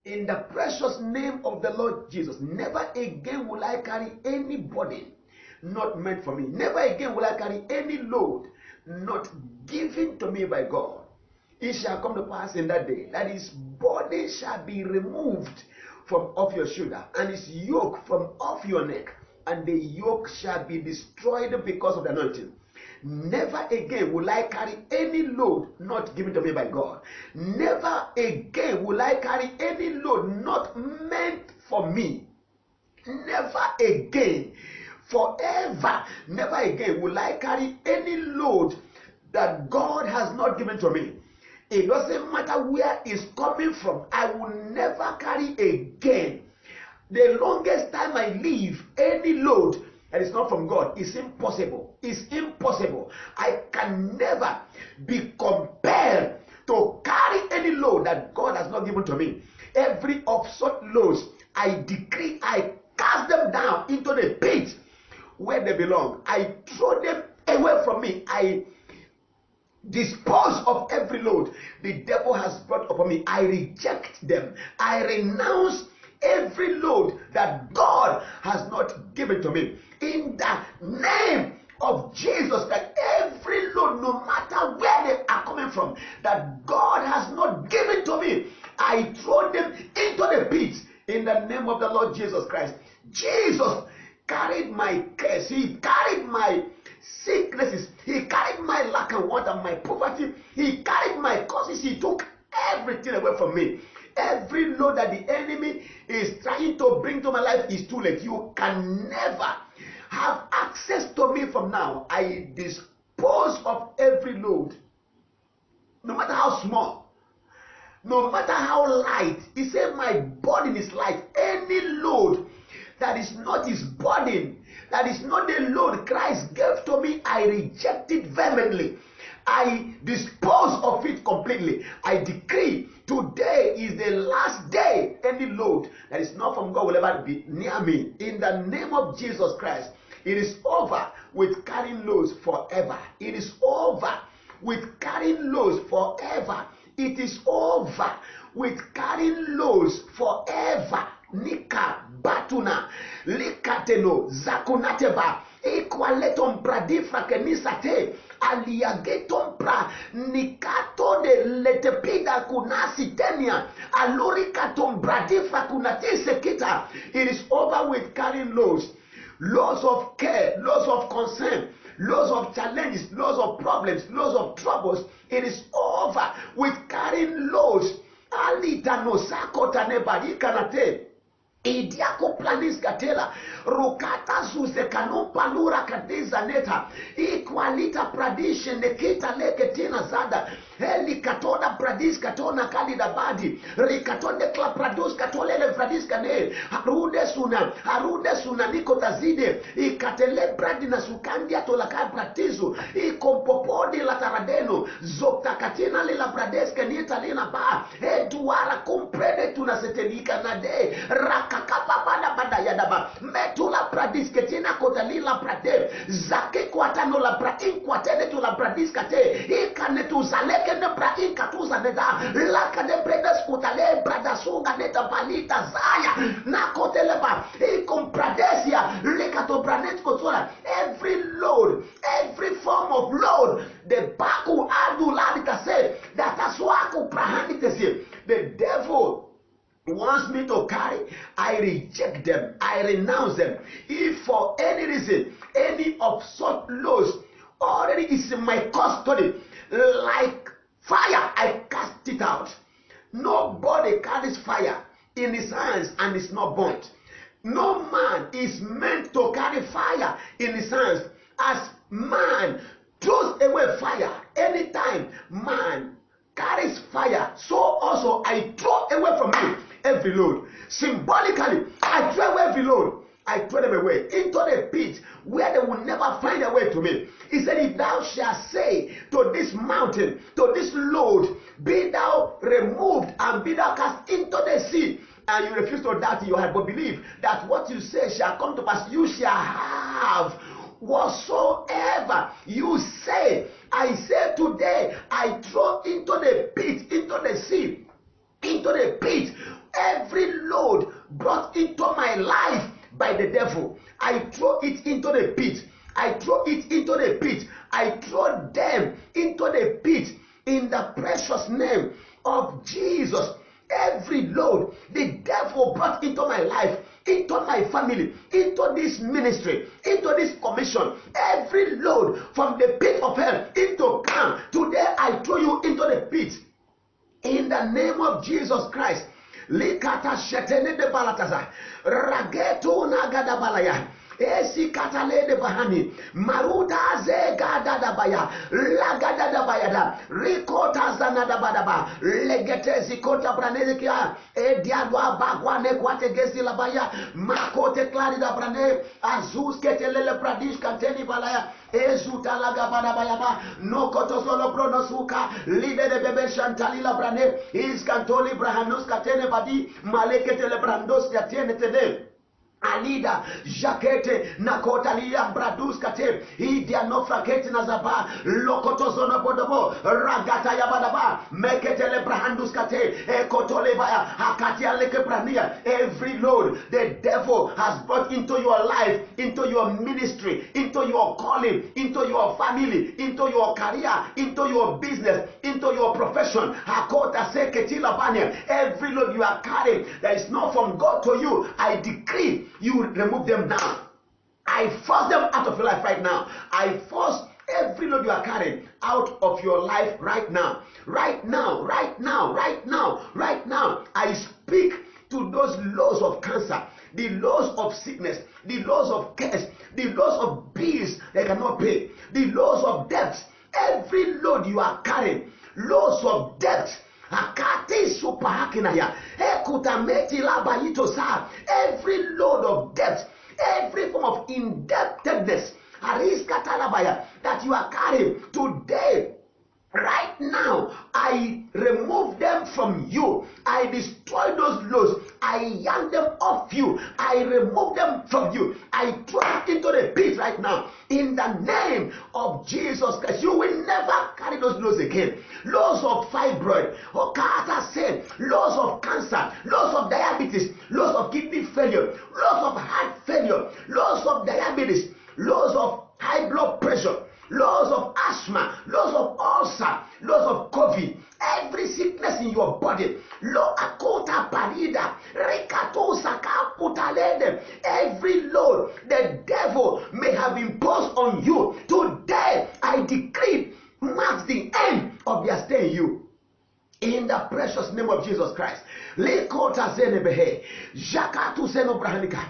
In the precious name of the Lord Jesus, never again will I carry any burden not meant for me. Never again will I carry any load not given to me by God. It shall come to pass in that day that his burden shall be removed from off your shoulder, and his yoke from off your neck, and the yoke shall be destroyed because of the anointing. Never again will I carry any load not given to me by God. Never again will I carry any load not meant for me. Never again, forever, never again will I carry any load that God has not given to me. It doesn't matter where it's coming from, I will never carry again. The longest time I live, any load that is not from God is impossible. It's impossible. I can never be compelled to carry any load that God has not given to me. Every of such loads, I decree, I cast them down into the pit where they belong. I throw them away from me. I dispose of every load the devil has brought upon me. I reject them. I renounce every load that God has not given to me. In the name of Jesus, that every load, no matter where they are coming from, that God has not given to me, I throw them into the pit in the name of the Lord Jesus Christ. Jesus carried my curse. He carried my sicknesses. He carried my lack and want and my poverty. He carried my causes. He took everything away from me. Every load that the enemy is trying to bring to my life is too late. You can never have access to me from now. I dispose of every load, no matter how small, no matter how light. He said my burden is light. Any load that is not his burden, that is not the load Christ gave to me, I reject it vehemently. I dispose of it completely. I decree today is the last day any load that is not from God will ever be near me. In the name of Jesus Christ, it is over with carrying loads forever. It is over with carrying loads forever. It is over with carrying loads forever. Nika batuna likateno zakunateba equaleton pradifra kenisate aliageton pra nikato de letepida kunasi tenia alurikaton bradifra kunate sekita. It is over with carrying loads. Loads of care, loads of concern, loads of challenges, loads of problems, loads of troubles. It is over with carrying loads. Alita no sakota nebadi kanate. Idiako planis katela rukata suze kanon palura kadeza neta equalita pradishe neketa leketina zada heli katona pradis katona kalida badi rikatone kla pradus katolele pradis kane harude suna niko tazide ikatele pradina sukandia tolaka pratizu ikompopodi la taradeno zokta katina lela prades kanita lena ba eduara comprede tunasetelika nade kakapapana badayadaba metula pradis ketina kotalila prade zake kwatano la prain kwatene tu la pradis kate ikane tu zaleke ne prain katuza neda la kade predes kutale pradasunga neta palita zaya na koteleba ikom pradesia lekato pranet kotola. Every load, every form of load, the baku adu labita say that aswaku prahanitesi, the devil wants me to carry, I reject them, I renounce them. If for any reason, any of such loads already is in my custody, like fire, I cast it out. Nobody carries fire in his hands and is not burnt. No man is meant to carry fire in his hands. As man throws away fire, anytime man carries fire, so also I throw away from you every load. Symbolically, I throw away every load. I throw them away into the pit where they will never find a way to me. He said, if thou shalt say to this mountain, to this load, be thou removed and be thou cast into the sea, and you refuse to doubt in your heart, but believe that what you say shall come to pass, you shall have whatsoever you say. I say today, I throw into the pit, into the sea, into the pit, every into the pit. I throw it into the pit. I throw them into the pit in the precious name of Jesus. Every load the devil brought into my life, into my family, into this ministry, into this commission, every load from the pit of hell into camp, today I throw you into the pit in the name of Jesus Christ. Likata shetene de balataza rageto nagada balaya esi katale de bahani maruta ze gada da baya lagada da baya da rikota zana da badaba legete zikota braneze kia e diadwa bagwane kwate gesi la baya makote klari da brane azus ketelele pradish kanteni balaya ezuta laga bada baya ba no koto solo pronosuka lide de bebe shantali la brane is kantoli brahanus katene badi malekete le brandos katene tede Alida jakete nakotalia bradus kate idia no frakete nazaba lokoto zono bodobo ragata ya badaba mekete le brahandus kate ekotole baya hakatia leke brania. Every load the devil has brought into your life, into your ministry, into your calling, into your family, into your career, into your business, into your profession, hakota seketila bania. Every load you are carrying that is not from God to you, I decree you remove them now. I force them out of your life right now. I force every load you are carrying out of your life right now. Right now, right now, right now, right now. I speak to those laws of cancer, the laws of sickness, the laws of curse, the laws of bills they cannot pay, the laws of debts. Every load you are carrying, laws of debt. Akati supahakinaya ekutameti labayito sa. Every load of debt, every form of indebtedness that you are carrying today, right now, I remove them from you. I destroy those loads. I yank them off you. I remove them from you. I throw it into the pit right now. In the name of Jesus Christ, you will never carry those loads again. Loads of fibroid, Okata said, loads of cancer, loads of diabetes, loads of kidney failure, loads of heart failure, loads of diabetes, loads of high blood pressure, loads of asthma, loads of ulcer, loads of COVID, every sickness in your body, lo akota parida, rekato saka putalede, every load the devil may have imposed on you, today I decree marks the end of their stay in you. In the precious name of Jesus Christ. Lekota zenebehe, jakatu zenobrahanika.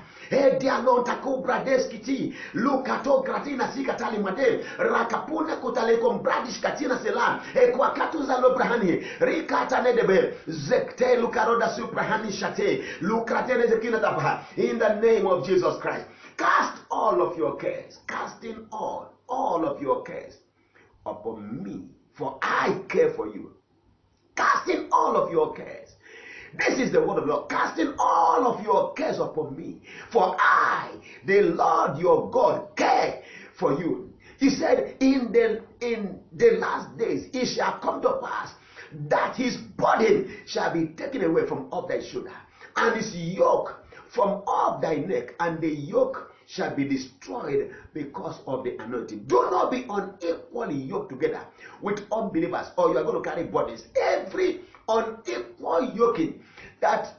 Dialon tako bradeskiti lukato gratina sikatali made rakapuna kutalekom bradish katina selam ekwakatu za lobrahani rikata nedebe zekte lukaroda suprahani shate lukratene zekina tabaha. In the name of Jesus Christ, cast all of your cares, casting all of your cares upon me, for I care for you. Casting all of your cares. This is the word of the Lord. Casting all of your cares upon me, for I, the Lord your God, care for you. He said, in the last days it shall come to pass that his burden shall be taken away from off thy shoulder, and his yoke from off thy neck, and the yoke shall be destroyed because of the anointing. Do not be unequally yoked together with unbelievers, or you are going to carry burdens. Every unequal yoking that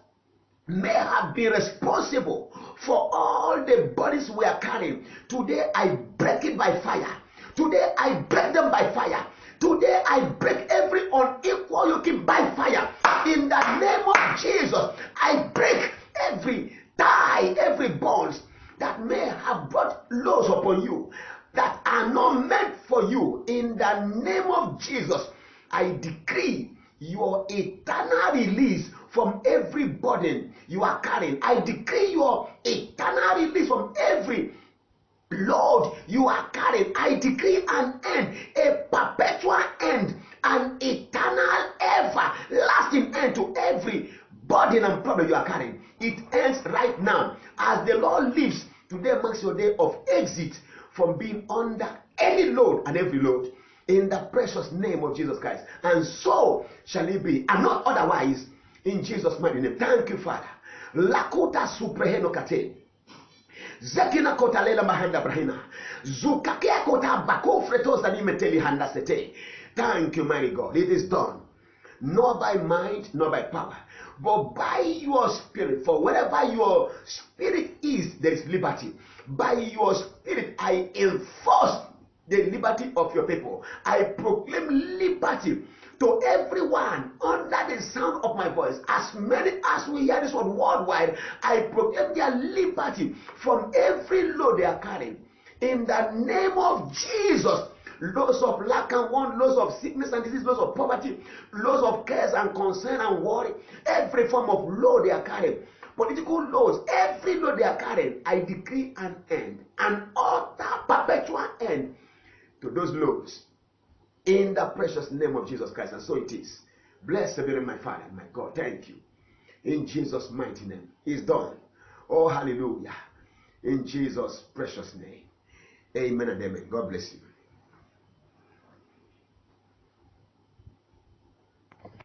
may have been responsible for all the burdens we are carrying, today I break it by fire. Today I break them by fire. Today I break every unequal yoking by fire. In the name of Jesus, I break every tie, every bonds that may have brought loads upon you that are not meant for you. In the name of Jesus, I decree your eternal release from every burden you are carrying. I decree your eternal release from every load you are carrying. I decree an end, a perpetual end, an eternal, everlasting end to every burden and problem you are carrying. It ends right now. As the Lord lives, today marks your day of exit from being under any load and every load. In the precious name of Jesus Christ. And so shall it be, and not otherwise, in Jesus' mighty name. Thank you, Father. Lakuta supreheno kate. Zekina kota lela mahanda brahina. Zukakea kota bako fretosa ni meteli handa sete. Thank you, mighty God. It is done. Not by might, not by power, but by your spirit. For wherever your spirit is, there is liberty. By your spirit, I enforce the liberty of your people. I proclaim liberty to everyone under the sound of my voice. As many as we hear this word worldwide, I proclaim their liberty from every load they are carrying. In the name of Jesus, loads of lack and want, loads of sickness and disease, loads of poverty, loads of cares and concern and worry, every form of load they are carrying, political loads, every load they are carrying, I decree an end, an utter perpetual end to those loads, in the precious name of Jesus Christ. And so it is. Blessed be my Father, my God. Thank you. In Jesus' mighty name. It's done. Oh, hallelujah. In Jesus' precious name. Amen and amen. God bless you.